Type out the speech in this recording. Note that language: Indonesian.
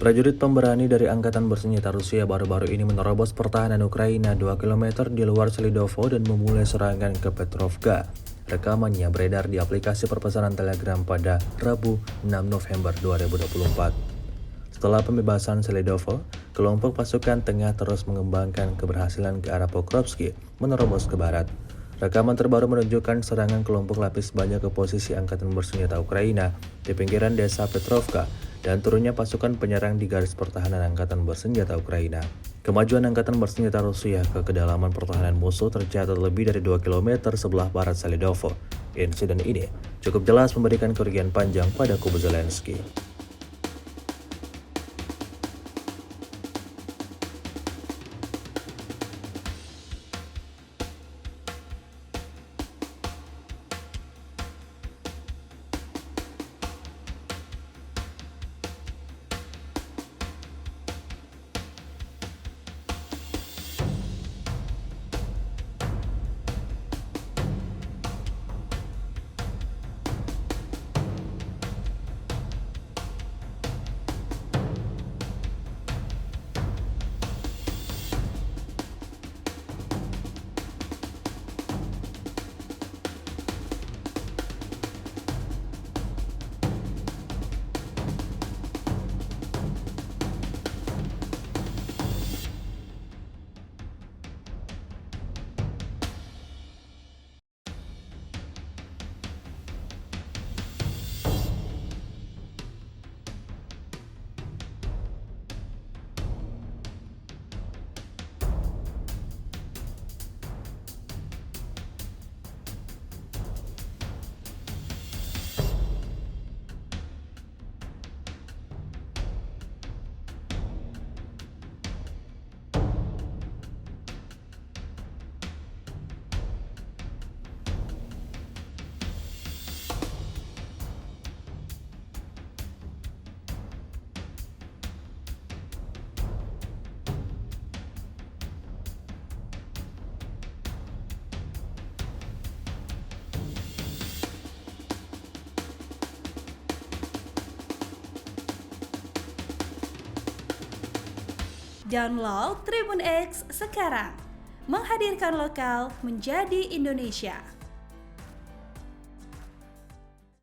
Prajurit pemberani dari Angkatan Bersenjata Rusia baru-baru ini menerobos pertahanan Ukraina 2 km di luar Selidovo dan memulai serangan ke Petrovka. Rekamannya beredar di aplikasi perpesanan Telegram pada Rabu 6 November 2024. Setelah pembebasan Selidovo, kelompok pasukan tengah terus mengembangkan keberhasilan ke arah Pokrovsky, menerobos ke barat. Rekaman terbaru menunjukkan serangan kelompok lapis baja ke posisi Angkatan Bersenjata Ukraina di pinggiran desa Petrovka dan turunnya pasukan penyerang di garis pertahanan Angkatan Bersenjata Ukraina. Kemajuan Angkatan Bersenjata Rusia ke kedalaman pertahanan musuh tercatat lebih dari 2 km sebelah barat Selidovo. Insiden ini cukup jelas memberikan kerugian panjang pada kubu Zelensky. Download Tribun X sekarang, menghadirkan lokal menjadi Indonesia.